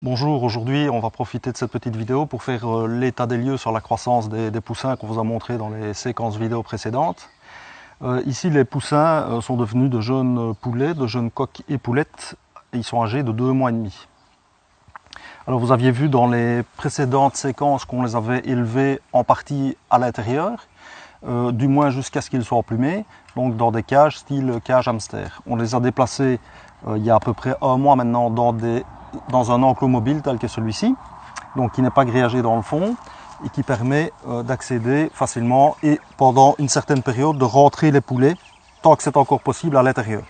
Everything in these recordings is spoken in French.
Bonjour, aujourd'hui on va profiter de cette petite vidéo pour faire l'état des lieux sur la croissance des poussins qu'on vous a montré dans les séquences vidéo précédentes. Ici les poussins sont devenus de jeunes poulets, de jeunes coqs et poulettes, et ils sont âgés de 2 mois et demi. Alors vous aviez vu dans les précédentes séquences qu'on les avait élevés en partie à l'intérieur, du moins jusqu'à ce qu'ils soient emplumés, donc dans des cages style cage hamster. On les a déplacés il y a à peu près 1 mois maintenant dans un enclos mobile tel que celui-ci, donc qui n'est pas grillagé dans le fond et qui permet d'accéder facilement et pendant une certaine période de rentrer les poulets tant que c'est encore possible à l'intérieur.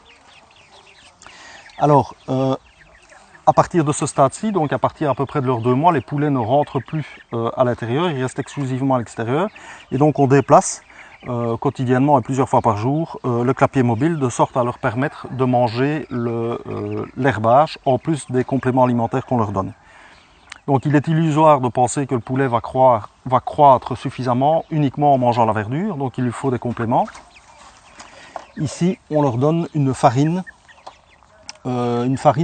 Alors à partir de ce stade-ci, donc à partir à peu près de leurs 2 mois, les poulets ne rentrent plus à l'intérieur, ils restent exclusivement à l'extérieur et donc on déplace quotidiennement et plusieurs fois par jour le clapier mobile de sorte à leur permettre de manger l'herbage en plus des compléments alimentaires qu'on leur donne. Donc il est illusoire de penser que le poulet va croître suffisamment uniquement en mangeant la verdure, donc il lui faut des compléments. Ici on leur donne une farine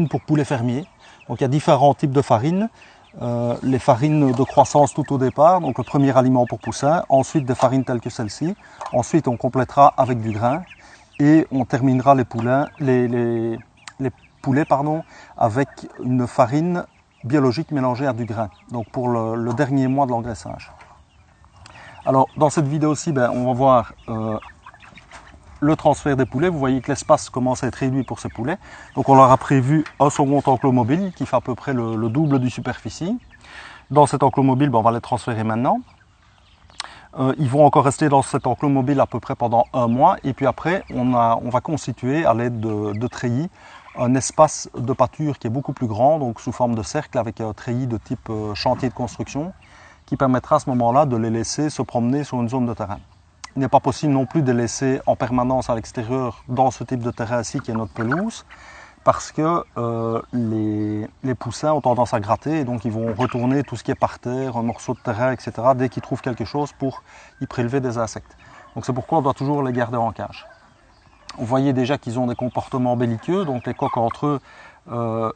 pour poulet fermier. Donc il y a différents types de farines. Les farines de croissance tout au départ, donc le premier aliment pour poussins, ensuite des farines telles que celle-ci, ensuite on complétera avec du grain et on terminera les poulets avec une farine biologique mélangée à du grain, donc pour le dernier mois de l'engraissage. Alors dans cette vidéo-ci, on va voir le transfert des poulets. Vous voyez que l'espace commence à être réduit pour ces poulets. Donc on leur a prévu un second enclos mobile qui fait à peu près le double du superficie. Dans cet enclos mobile, on va les transférer maintenant. Ils vont encore rester dans cet enclos mobile à peu près pendant 1 mois. Et puis après, on va constituer à l'aide de treillis un espace de pâture qui est beaucoup plus grand, donc sous forme de cercle avec un treillis de type chantier de construction, qui permettra à ce moment-là de les laisser se promener sur une zone de terrain. Il n'est pas possible non plus de les laisser en permanence à l'extérieur dans ce type de terrain-ci qui est notre pelouse, parce que les poussins ont tendance à gratter et donc ils vont retourner tout ce qui est par terre, un morceau de terrain, etc. dès qu'ils trouvent quelque chose pour y prélever des insectes. Donc c'est pourquoi on doit toujours les garder en cage. Vous voyez déjà qu'ils ont des comportements belliqueux, donc les coqs entre eux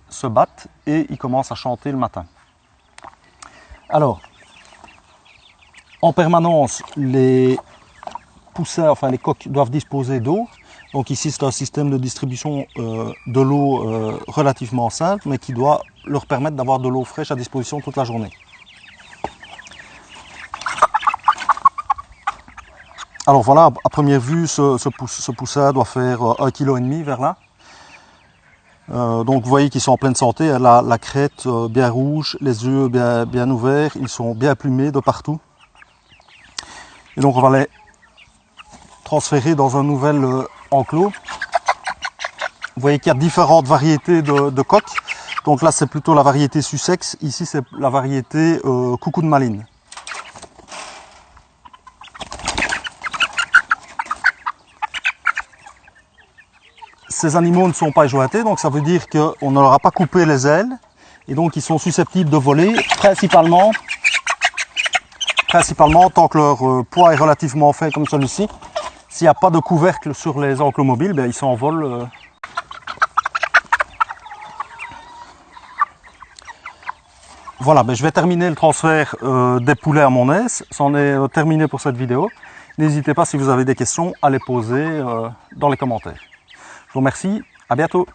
se battent et ils commencent à chanter le matin. Alors, en permanence, les poussins, enfin les coqs doivent disposer d'eau. Donc ici c'est un système de distribution de l'eau relativement simple, mais qui doit leur permettre d'avoir de l'eau fraîche à disposition toute la journée. Alors voilà, à première vue, ce poussin doit faire 1,5 kg vers là. Donc vous voyez qu'ils sont en pleine santé, la crête bien rouge, les yeux bien ouverts, ils sont bien plumés de partout. Et donc on va les transférer dans un nouvel enclos. Vous voyez qu'il y a différentes variétés de coqs. Donc là c'est plutôt la variété Sussex, ici c'est la variété coucou de Malines. Ces animaux ne sont pas jointés, donc ça veut dire qu'on ne leur a pas coupé les ailes et donc ils sont susceptibles de voler principalement tant que leur poids est relativement faible comme celui-ci. S'il n'y a pas de couvercle sur les enclos mobiles, ils s'envolent. Voilà, je vais terminer le transfert des poulets à mon aise. C'en est terminé pour cette vidéo. N'hésitez pas, si vous avez des questions, à les poser dans les commentaires. Je vous remercie, à bientôt.